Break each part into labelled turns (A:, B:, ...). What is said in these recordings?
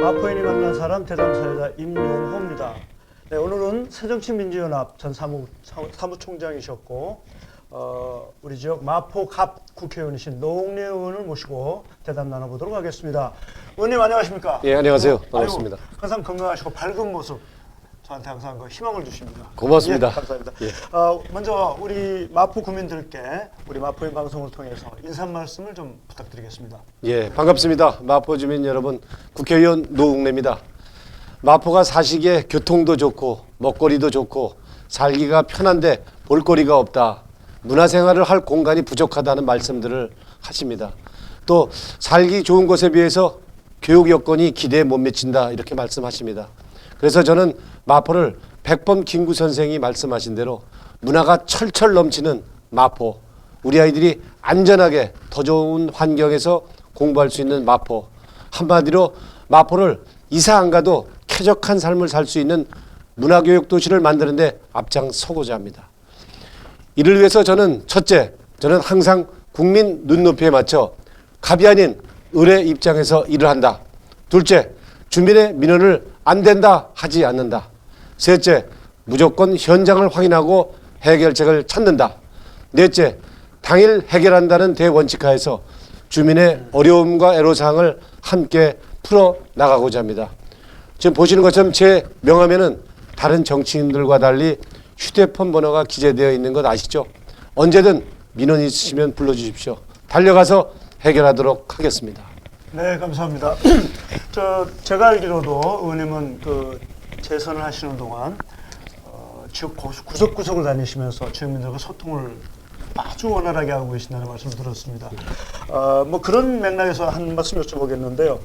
A: 마포인이 만난 사람 대담사회자 임용호입니다. 네, 오늘은 새정치민주연합 전 사무총장이셨고 우리 지역 마포 갑 국회의원이신 노웅래 의원을 모시고 대담 나눠보도록 하겠습니다. 의원님 안녕하십니까?
B: 예, 안녕하세요. 반갑습니다.
A: 항상 건강하시고 밝은 모습 저한테 항상 희망을 주십니다.
B: 고맙습니다.
A: 예, 감사합니다.
B: 예.
A: 먼저 우리 마포 구민들께 우리 마포인 방송을 통해서 인사 말씀을 좀 부탁드리겠습니다.
B: 예, 반갑습니다. 마포 주민 여러분, 국회의원 노웅래입니다. 마포가 사시기에 교통도 좋고 먹거리도 좋고 살기가 편한데 볼거리가 없다. 문화생활을 할 공간이 부족하다는 말씀들을 하십니다. 또 살기 좋은 곳에 비해서 교육 여건이 기대에 못 미친다 이렇게 말씀하십니다. 그래서 저는 마포를 백범 김구 선생이 말씀하신 대로 문화가 철철 넘치는 마포, 우리 아이들이 안전하게 더 좋은 환경에서 공부할 수 있는 마포, 한마디로 마포를 이사 안 가도 쾌적한 삶을 살 수 있는 문화교육 도시를 만드는 데 앞장서고자 합니다. 이를 위해서 저는 저는 항상 국민 눈높이에 맞춰 갑이 아닌 을의 입장에서 일을 한다. 둘째, 주민의 민원을 안 된다 하지 않는다. 셋째, 무조건 현장을 확인하고 해결책을 찾는다. 넷째, 당일 해결한다는 대원칙하에서 주민의 어려움과 애로사항을 함께 풀어나가고자 합니다. 지금 보시는 것처럼 제 명함에는 다른 정치인들과 달리 휴대폰 번호가 기재되어 있는 것 아시죠? 언제든 민원 있으시면 불러주십시오. 달려가서 해결하도록 하겠습니다.
A: 네, 감사합니다. 제가 알기로도 의원님은 재선을 하시는 동안 지역 구석구석을 다니시면서 지역민들과 소통을 아주 원활하게 하고 계신다는 말씀을 들었습니다. 뭐 그런 맥락에서 한 말씀 여쭤보겠는데요.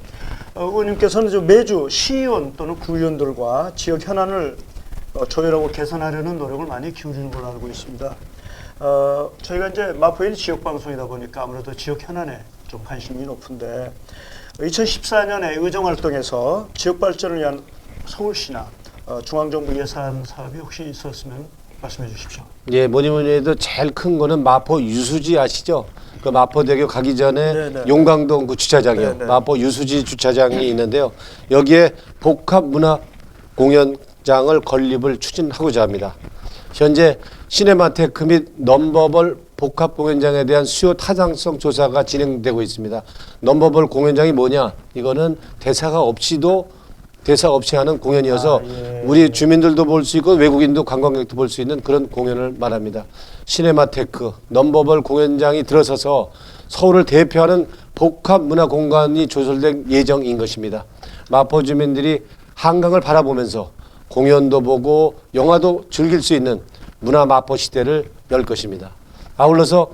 A: 의원님께서는 매주 시의원 또는 구의원들과 지역 현안을 조율하고 개선하려는 노력을 많이 기울이는 걸로 알고 있습니다. 저희가 이제 마포인 지역 방송이다 보니까 아무래도 지역 현안에 좀 관심이 높은데 2014년에 의정활동에서 지역 발전을 위한 서울시나 중앙정부 예산 사업이 혹시 있었으면 말씀해 주십시오.
B: 예, 뭐니 해도 제일 큰 거는 마포 유수지 아시죠? 그 마포대교 가기 전에
A: 네네.
B: 용광동 그 주차장이요.
A: 네네.
B: 마포 유수지 주차장이 있는데요. 여기에 복합문화공연장을 건립을 추진하고자 합니다. 현재 시네마테크 및 넘버벌 복합공연장에 대한 수요 타당성 조사가 진행되고 있습니다. 넘버벌 공연장이 뭐냐? 이거는 대사 없이 하는 공연이어서 우리 주민들도 볼 수 있고 외국인도 관광객도 볼 수 있는 그런 공연을 말합니다. 시네마테크, 넘버벌 공연장이 들어서서 서울을 대표하는 복합문화공간이 조성될 예정인 것입니다. 마포 주민들이 한강을 바라보면서 공연도 보고 영화도 즐길 수 있는 문화 마포 시대를 열 것입니다. 아울러서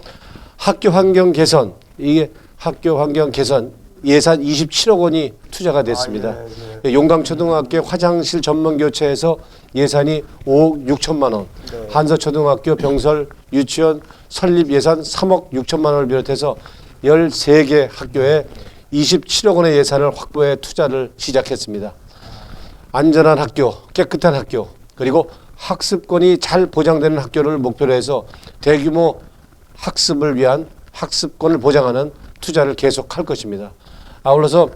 B: 학교 환경 개선, 이게 학교 환경 개선 예산 27억 원이 투자가 됐습니다. 용강초등학교 화장실 전문 교체에서 예산이 5억 6천만 원, 네. 한서초등학교 병설 유치원 설립 예산 3억 6천만 원을 비롯해서 13개 학교에 27억 원의 예산을 확보해 투자를 시작했습니다. 안전한 학교, 깨끗한 학교, 그리고 학습권이 잘 보장되는 학교를 목표로 해서 대규모 학습을 위한 학습권을 보장하는 투자를 계속할 것입니다. 아울러서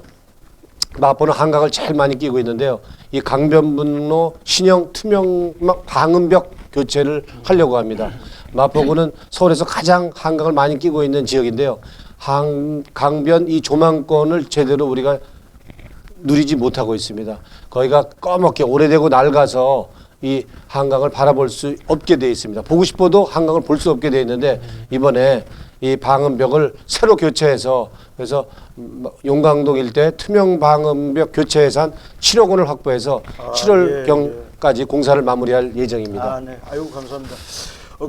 B: 마포는 한강을 제일 많이 끼고 있는데요. 이 강변북로 신형 투명 방음벽 교체를 하려고 합니다. 마포구는 서울에서 가장 한강을 많이 끼고 있는 지역인데요. 강변 이 조망권을 제대로 우리가 누리지 못하고 있습니다. 거기가 꺼멓게 오래되고 낡아서 이 한강을 바라볼 수 없게 되어 있습니다. 보고 싶어도 한강을 볼 수 없게 되어 있는데 이번에 이 방음벽을 새로 교체해서 그래서 용강동 일대 투명 방음벽 교체 예산 7억 원을 확보해서 7월경까지 공사를 마무리할 예정입니다.
A: 네. 아이고 감사합니다.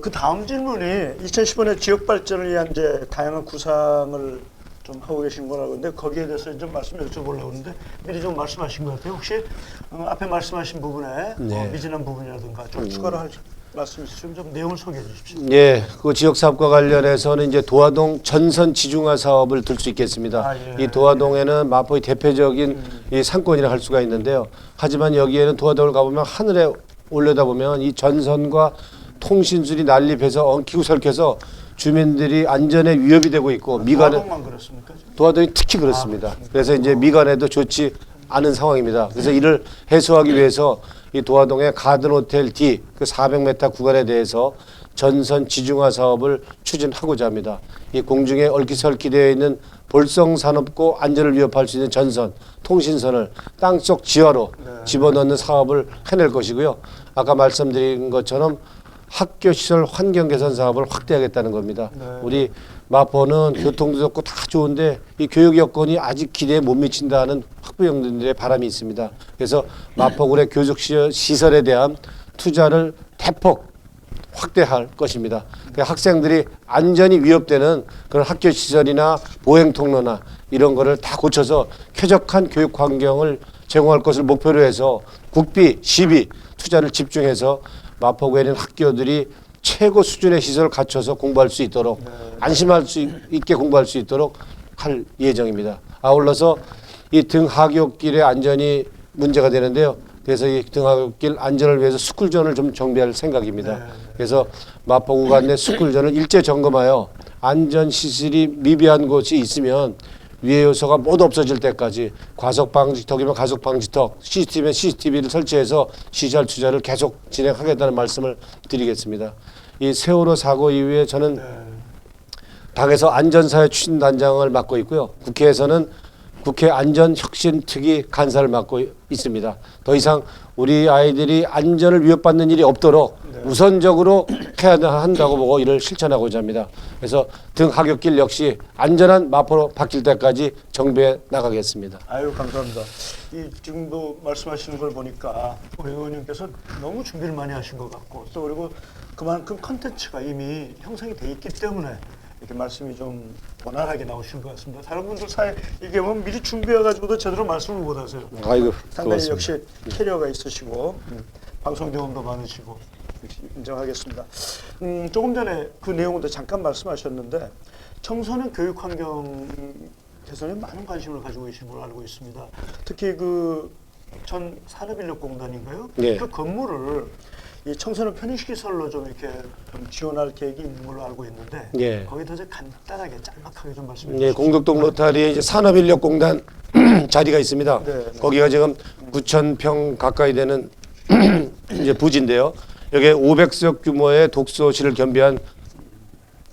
A: 그 다음 질문이 2015년 지역 발전을 위한 이제 다양한 구상을 좀 하고 계신 거라고 하는데 거기에 대해서 좀 말씀 여쭤보려고 하는데 미리 좀 말씀하신 것 같아요. 혹시 앞에 말씀하신 부분에 미진한 부분이라든가 좀 추가로 할 말씀 있으시면 좀 내용을 소개해 주십시오.
B: 예, 그 지역 사업과 관련해서는 이제 도화동 전선 지중화 사업을 들 수 있겠습니다. 이 도화동에는 마포의 대표적인 이 상권이라 할 수가 있는데요. 하지만 여기에는 도화동을 가보면 하늘에 올려다보면 이 전선과 통신줄이 난립해서 엉키고 설켜서 주민들이 안전에 위협이 되고 있고 미간에
A: 도화동만 그렇습니까?
B: 도화동이 특히 그렇습니다. 그래서 이제 미간에도 좋지 않은 상황입니다. 그래서 이를 해소하기 위해서 이 도화동의 가든호텔 D 그 400m 구간에 대해서 전선 지중화 사업을 추진하고자 합니다. 이 공중에 얼키설키되어 있는 볼성산업고 안전을 위협할 수 있는 전선, 통신선을 땅속 지하로 집어넣는 사업을 해낼 것이고요. 아까 말씀드린 것처럼 학교 시설 환경 개선 사업을 확대하겠다는 겁니다. 우리 마포는 교통도 좋고 다 좋은데 이 교육 여건이 아직 기대에 못 미친다는 학부형들의 바람이 있습니다. 그래서 마포구의 교육 시설에 대한 투자를 대폭 확대할 것입니다. 그러니까 학생들이 안전이 위협되는 그런 학교 시설이나 보행 통로나 이런 거를 다 고쳐서 쾌적한 교육 환경을 제공할 것을 목표로 해서 국비, 시비 투자를 집중해서 마포구에 있는 학교들이 최고 수준의 시설을 갖춰서 공부할 수 있도록 안심할 수 있게 공부할 수 있도록 할 예정입니다. 아울러서 이 등하굣길의 안전이 문제가 되는데요. 그래서 이 등하굣길 안전을 위해서 스쿨존을 좀 정비할 생각입니다. 그래서 마포구간 내 스쿨존을 일제 점검하여 안전시설이 미비한 곳이 있으면 위해 요소가 모두 없어질 때까지 과속방지턱이면 과속방지턱, CCTV면 CCTV를 설치해서 시설 투자를 계속 진행하겠다는 말씀을 드리겠습니다. 이 세월호 사고 이후에 저는 당에서 안전사회 추진단장을 맡고 있고요. 국회에서는 국회 안전혁신특위 간사를 맡고 있습니다. 더 이상 우리 아이들이 안전을 위협받는 일이 없도록 우선적으로 해야 한다고 보고 이를 실천하고자 합니다. 그래서 등하굣길 역시 안전한 마포로 바뀔 때까지 정비해 나가겠습니다.
A: 아유, 감사합니다. 이 지금도 말씀하시는 걸 보니까 우리 의원님께서 너무 준비를 많이 하신 것 같고 또 그리고 그만큼 컨텐츠가 이미 형성이 돼 있기 때문에 이렇게 말씀이 좀 원활하게 나오신 것 같습니다. 다른 분들 사이에 이게 뭐 미리 준비해가지고도 제대로 말씀을 못 하세요.
B: 아이고,
A: 상당히
B: 고맙습니다.
A: 역시 캐리어가 있으시고 방송 경험도 많으시고 인정하겠습니다. 조금 전에 그 내용도 잠깐 말씀하셨는데 청소년 교육 환경 개선에 많은 관심을 가지고 계신 걸로 알고 있습니다. 특히 그 전 산업인력공단인가요?
B: 네.
A: 그 건물을 이 청소년 편의시설로 좀 이렇게 좀 지원할 계획이 있는 걸로 알고 있는데
B: 예.
A: 거기에 대해서 간단하게 짤막하게 좀 말씀해
B: 예,
A: 주시죠.
B: 공덕동 로타리에 이제 산업인력공단 자리가 있습니다.
A: 네.
B: 거기가 지금 9,000평 가까이 되는 이제 부지인데요. 여기에 500석 규모의 독서실을 겸비한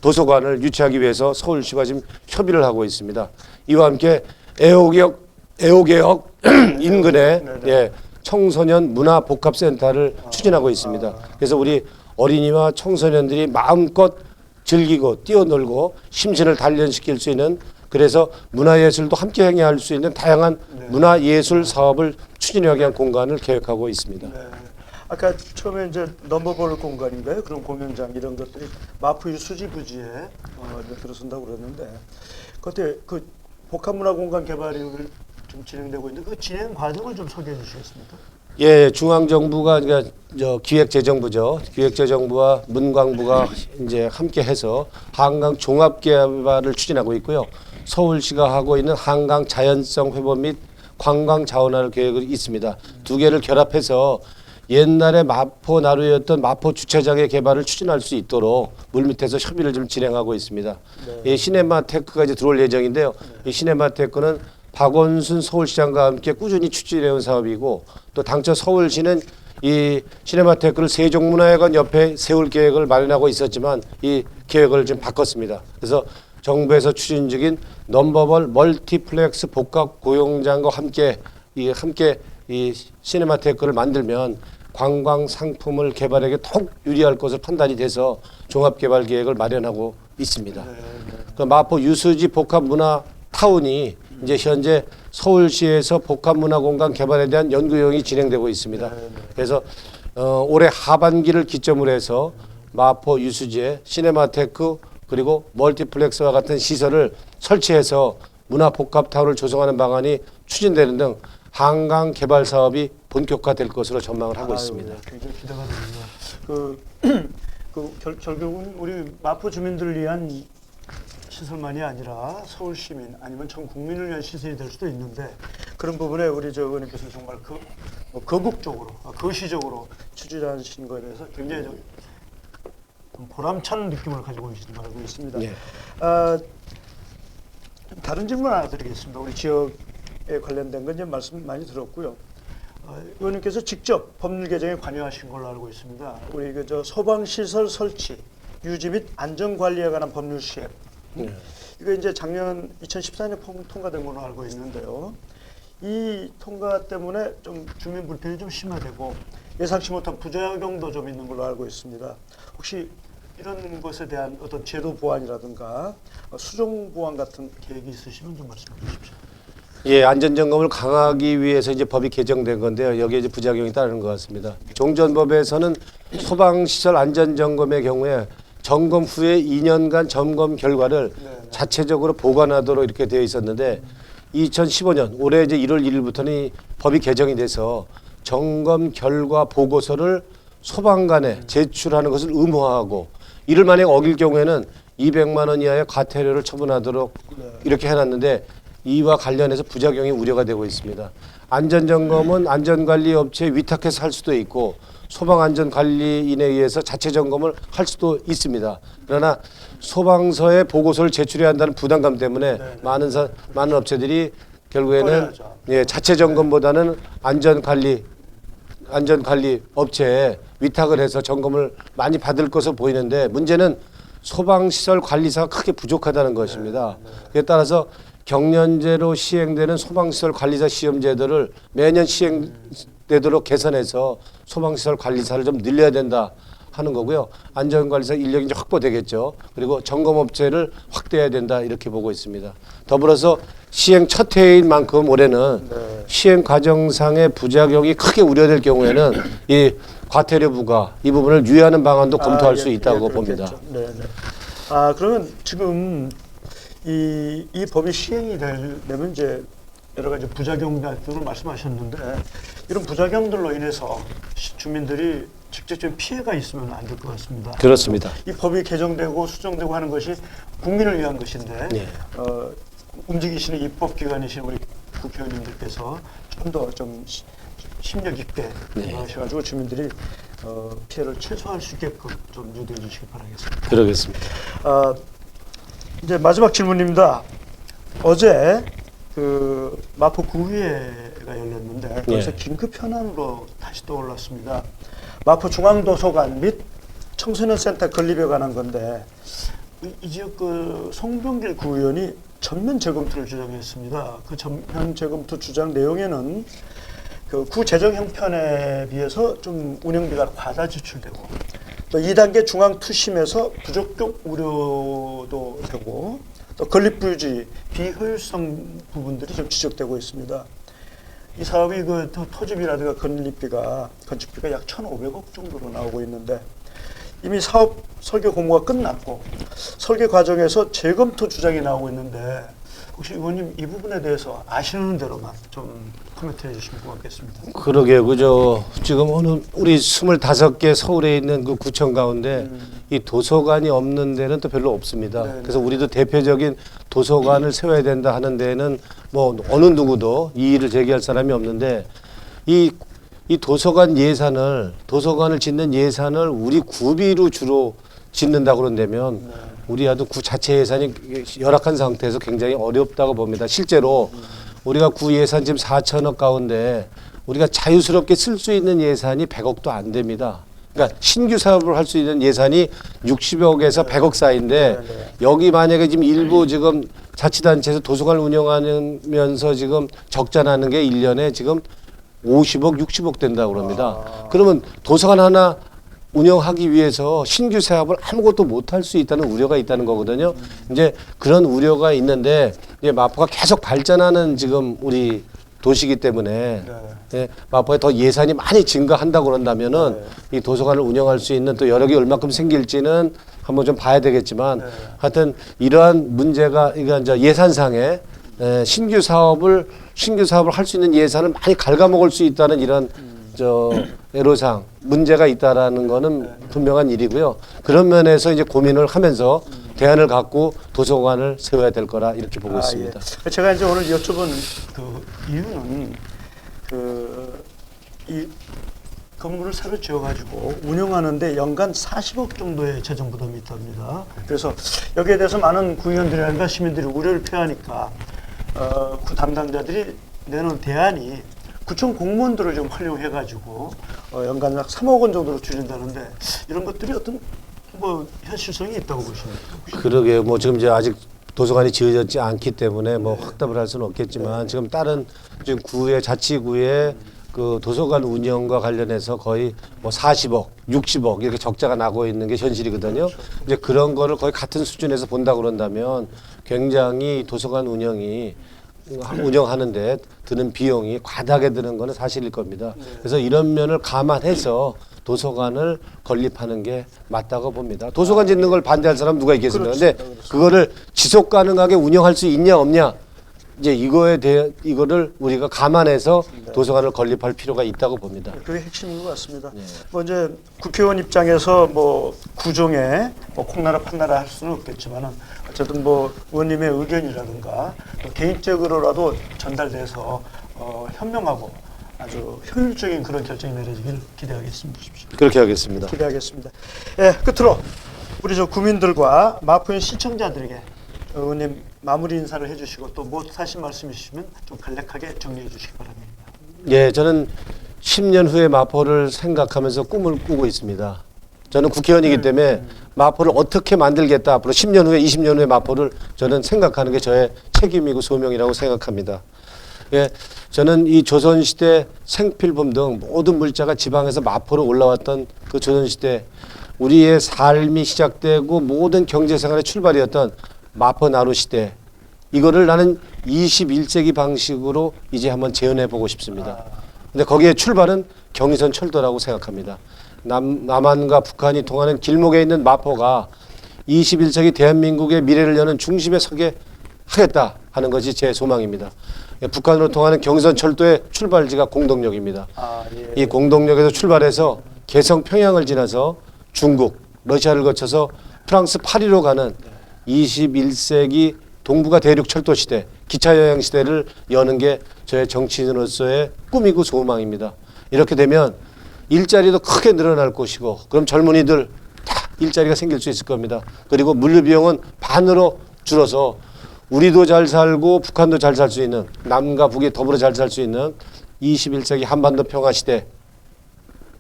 B: 도서관을 유치하기 위해서 서울시가 지금 협의를 하고 있습니다. 이와 함께 애호개역 인근에 예, 청소년 문화복합센터를 추진하고 있습니다. 그래서 우리 어린이와 청소년들이 마음껏 즐기고 뛰어놀고 심신을 단련시킬 수 있는 그래서 문화예술도 함께 행해할 수 있는 다양한 문화예술 사업을 추진하기 위한 공간을 계획하고 있습니다.
A: 네. 아까 처음에 이제 넘버볼 공간인가요? 그런 공연장 이런 것들이 마포 유수지 부지에 들어선다고 그러는데 그때 그 복합문화공간 개발이 좀 진행되고 있는데 그 진행 과정을 좀 소개해 주시겠습니까?
B: 예, 중앙정부가 그러니까 저 기획재정부죠. 기획재정부와 문광부가 이제 함께해서 한강 종합개발을 추진하고 있고요. 서울시가 하고 있는 한강 자연성 회복 및 관광 자원화 계획이 있습니다. 두 개를 결합해서 옛날에 마포 나루였던 마포 주차장의 개발을 추진할 수 있도록 물밑에서 협의를 좀 진행하고 있습니다. 이 시네마테크가 이제 들어올 예정인데요. 이 시네마테크는 박원순 서울시장과 함께 꾸준히 추진해온 사업이고 또 당초 서울시는 이 시네마테크를 세종문화회관 옆에 세울 계획을 마련하고 있었지만 이 계획을 좀 바꿨습니다. 그래서 정부에서 추진 중인 넘버벌 멀티플렉스 복합 고용장과 함께 이 시네마테크를 만들면 관광 상품을 개발에게 더욱 유리할 것을 판단이 돼서 종합개발 계획을 마련하고 있습니다. 그 마포 유수지 복합문화 타운이 이제 현재 서울시에서 복합문화공간 개발에 대한 연구용이 진행되고 있습니다. 그래서 올해 하반기를 기점으로 해서 마포 유수지에 시네마테크 그리고 멀티플렉스와 같은 시설을 설치해서 문화복합타운을 조성하는 방안이 추진되는 등 한강 개발 사업이 본격화될 것으로 전망을 하고 있습니다.
A: 굉장히 기대가 됩니다. 결국은 우리 마포 주민들을 위한 시설만이 아니라 서울 시민 아니면 전 국민을 위한 시설이 될 수도 있는데 그런 부분에 우리 저 의원님께서 정말 거국적으로 거시적으로 추진하신 것에 대해서 굉장히 좀 보람찬 느낌을 가지고 계신 걸 알고 있습니다.
B: 네.
A: 다른 질문 하나 드리겠습니다. 우리 지역 관련된 건 이제 말씀 많이 들었고요. 의원님께서 직접 법률 개정에 관여하신 걸로 알고 있습니다. 우리 저 소방시설 설치, 유지 및 안전 관리에 관한 법률 시행. 이거 이제 작년 2014년에 통과된 걸로 알고 있는데요. 이 통과 때문에 좀 주민 불편이 좀 심화되고 예상치 못한 부작용도 좀 있는 걸로 알고 있습니다. 혹시 이런 것에 대한 어떤 제도 보완이라든가 수정 보완 같은 계획이 있으시면 좀 말씀해 주십시오.
B: 예, 안전점검을 강화하기 위해서 이제 법이 개정된 건데요. 여기에 이제 부작용이 따르는 것 같습니다. 종전법에서는 소방시설 안전점검의 경우에 점검 후에 2년간 점검 결과를 자체적으로 보관하도록 이렇게 되어 있었는데 2015년 올해 이제 1월 1일부터는 법이 개정이 돼서 점검 결과 보고서를 소방관에 제출하는 것을 의무화하고 이를 만약 어길 경우에는 200만 원 이하의 과태료를 처분하도록 이렇게 해놨는데 이와 관련해서 부작용이 우려가 되고 있습니다. 안전점검은 안전관리업체에 위탁해서 할 수도 있고 소방안전관리인에 의해서 자체 점검을 할 수도 있습니다. 그러나 소방서에 보고서를 제출해야 한다는 부담감 때문에 많은 업체들이 결국에는 자체 점검보다는 안전관리 업체에 위탁을 해서 점검을 많이 받을 것으로 보이는데 문제는 소방시설 관리사가 크게 부족하다는 것입니다. 그에 따라서 경년제로 시행되는 소방시설 관리사 시험제도를 매년 시행되도록 개선해서 소방시설 관리사를 좀 늘려야 된다 하는 거고요. 안전관리사 인력이 이제 확보되겠죠. 그리고 점검업체를 확대해야 된다 이렇게 보고 있습니다. 더불어서 시행 첫 해인 만큼 올해는 시행 과정상의 부작용이 크게 우려될 경우에는 이 과태료 부과 이 부분을 유예하는 방안도 검토할 수 있다고 봅니다.
A: 네네. 그러면 지금 이 법이 시행이 되면 이제 여러 가지 부작용 같은 걸 말씀하셨는데 이런 부작용들로 인해서 주민들이 직접적인 피해가 있으면 안 될 것 같습니다.
B: 그렇습니다.
A: 이 법이 개정되고 수정되고 하는 것이 국민을 위한 것인데 움직이시는 입법기관이신 우리 국회의원님들께서 좀 더 좀 심력 있게 하셔가지고 주민들이 피해를 최소화할 수 있게끔 좀 유도해 주시기 바라겠습니다.
B: 그러겠습니다.
A: 이제 마지막 질문입니다. 어제 그 마포 구의회가 열렸는데 거기서 긴급 현안으로 다시 떠올랐습니다. 마포 중앙도서관 및 청소년센터 건립에 관한 건데 이 지역 그 송병길 구의원이 전면 재검토를 주장했습니다. 그 전면 재검토 주장 내용에는 그 구 재정 형편에 비해서 좀 운영비가 과다 지출되고 또 2단계 중앙 투심에서 부적격 우려도 되고 또 건립부유지 비효율성 부분들이 좀 지적되고 있습니다. 이 사업이 그 토지비라든가 건축비가 약 1,500억 정도로 나오고 있는데 이미 사업 설계 공모가 끝났고 설계 과정에서 재검토 주장이 나오고 있는데 혹시 의원님 이 부분에 대해서 아시는 대로만 좀 코멘트해 주시면 고맙겠습니다.
B: 그러게요. 그죠. 지금 우리 25개 서울에 있는 그 구청 가운데 이 도서관이 없는 데는 또 별로 없습니다.
A: 네네.
B: 그래서 우리도 대표적인 도서관을 세워야 된다 하는 데는 뭐 어느 누구도 이의를 제기할 사람이 없는데 이 도서관을 짓는 예산을 우리 구비로 주로 짓는다고 그런다면 우리야도 구 자체 예산이 열악한 상태에서 굉장히 어렵다고 봅니다. 실제로 우리가 구 예산 지금 4천억 가운데 우리가 자유스럽게 쓸 수 있는 예산이 100억도 안 됩니다. 그러니까 신규 사업을 할 수 있는 예산이 60억에서 100억 사이인데 여기 만약에 지금 일부 지금 자치단체에서 도서관을 운영하면서 지금 적자 나는 게 1년에 지금 50억, 60억 된다고 그럽니다. 그러면 도서관 하나 운영하기 위해서 신규 사업을 아무것도 못할 수 있다는 우려가 있다는 거거든요. 이제 그런 우려가 있는데 이제 마포가 계속 발전하는 지금 우리 도시이기 때문에 마포에 더 예산이 많이 증가한다고 그런다면은 이 도서관을 운영할 수 있는 또 여력이 얼마큼 생길지는 한번 좀 봐야 되겠지만 하여튼 이러한 문제가 이제 예산상에 신규 사업을 할 수 있는 예산을 많이 갉아먹을 수 있다는 이런 애로사항 문제가 있다라는 거는 분명한 일이고요. 그런 면에서 이제 고민을 하면서 대안을 갖고 도서관을 세워야 될 거라 이렇게 보고 있습니다.
A: 예. 제가 이제 오늘 여쭤본 그 이유는 이 건물을 새로 지어가지고 운영하는데 연간 40억 정도의 재정 부담이 있답니다. 그래서 여기에 대해서 많은 구의원들이라든가 시민들이 우려를 표하니까 구 담당자들이 내놓은 대안이 구청 공무원들을 좀 활용해가지고 연간 약 3억 원 정도로 줄인다는데 이런 것들이 어떤 뭐 현실성이 있다고 보십니까?
B: 그러게요. 뭐 지금 이제 아직 도서관이 지어졌지 않기 때문에 뭐 확답을 할 수는 없겠지만 지금 다른 지금 구의 자치구의 그 도서관 운영과 관련해서 거의 뭐 40억, 60억 이렇게 적자가 나고 있는 게 현실이거든요. 이제 그런 거를 거의 같은 수준에서 본다 그런다면 굉장히 도서관 운영하는데 드는 비용이 과다하게 드는 거는 사실일 겁니다. 그래서 이런 면을 감안해서 도서관을 건립하는 게 맞다고 봅니다. 도서관 짓는 걸 반대할 사람 누가 있겠습니까? 근데 그거를 지속 가능하게 운영할 수 있냐 없냐 이제 이거에 대해 이거를 우리가 감안해서 도서관을 건립할 필요가 있다고 봅니다.
A: 그게 핵심인 것 같습니다. 뭐 이제 국회의원 입장에서 뭐 구종에 뭐 콩나라 판나라 할 수는 없겠지만은 어쨌든 뭐 의원님의 의견이라든가 또 개인적으로라도 전달돼서 현명하고 아주 효율적인 그런 결정이 내려지길 기대하겠습니다.
B: 그렇게 하겠습니다.
A: 기대하겠습니다. 예, 끝으로 우리 저 구민들과 마포현 시청자들에게 의원님 마무리 인사를 해주시고 또 뭐 하신 말씀 있으시면 좀 간략하게 정리해 주시기 바랍니다.
B: 예, 저는 10년 후에 마포를 생각하면서 꿈을 꾸고 있습니다. 저는 국회의원이기 때문에 마포를 어떻게 만들겠다. 앞으로 10년 후에 20년 후에 마포를 저는 생각하는 게 저의 책임이고 소명이라고 생각합니다. 예, 저는 이 조선시대 생필품 등 모든 물자가 지방에서 마포로 올라왔던 그 조선시대 우리의 삶이 시작되고 모든 경제생활의 출발이었던 마포 나루 시대 이거를 나는 21세기 방식으로 이제 한번 재현해 보고 싶습니다. 근데 거기에 출발은 경의선 철도라고 생각합니다. 남한과 북한이 통하는 길목에 있는 마포가 21세기 대한민국의 미래를 여는 중심에 서게 하겠다 하는 것이 제 소망입니다. 북한으로 통하는 경의선 철도의 출발지가 공동역입니다. 이 공동역에서 출발해서 개성 평양을 지나서 중국, 러시아를 거쳐서 프랑스 파리로 가는 21세기 동북아 대륙 철도 시대, 기차 여행 시대를 여는 게 저의 정치인으로서의 꿈이고 소망입니다. 이렇게 되면 일자리도 크게 늘어날 것이고 그럼 젊은이들 다 일자리가 생길 수 있을 겁니다. 그리고 물류 비용은 반으로 줄어서 우리도 잘 살고 북한도 잘 살 수 있는 남과 북이 더불어 잘 살 수 있는 21세기 한반도 평화 시대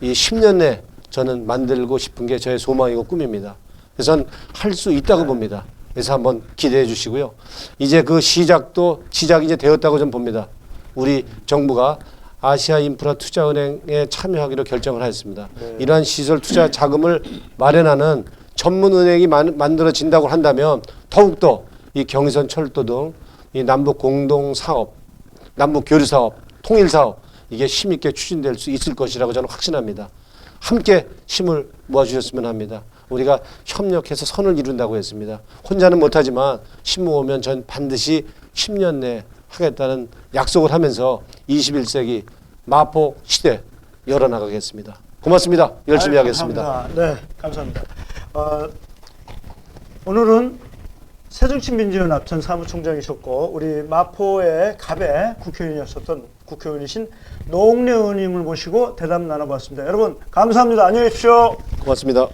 B: 이 10년 내 저는 만들고 싶은 게 저의 소망이고 꿈입니다. 그래서 저는 할 수 있다고 봅니다. 그래서 한번 기대해 주시고요. 이제 그 시작이 이제 되었다고 좀 봅니다. 우리 정부가 아시아 인프라 투자은행에 참여하기로 결정을 하였습니다. 이러한 시설 투자 자금을 마련하는 전문 은행이 만들어진다고 한다면 더욱더 이 경의선 철도 등 이 남북 공동 사업, 남북 교류 사업, 통일 사업 이게 힘있게 추진될 수 있을 것이라고 저는 확신합니다. 함께 힘을 모아주셨으면 합니다. 우리가 협력해서 선을 이룬다고 했습니다. 혼자는 못하지만 힘 모으면 전 반드시 10년 내에 하겠다는 약속을 하면서 21세기 마포 시대 열어나가겠습니다. 고맙습니다. 열심히 하겠습니다.
A: 감사합니다. 네, 감사합니다. 오늘은 새정치민주연합 전 사무총장이셨고 우리 마포의 갑의 국회의원이었던 국회의원이신 노웅래 의원님을 모시고 대담 나눠봤습니다. 여러분 감사합니다. 안녕히 계십시오.
B: 고맙습니다.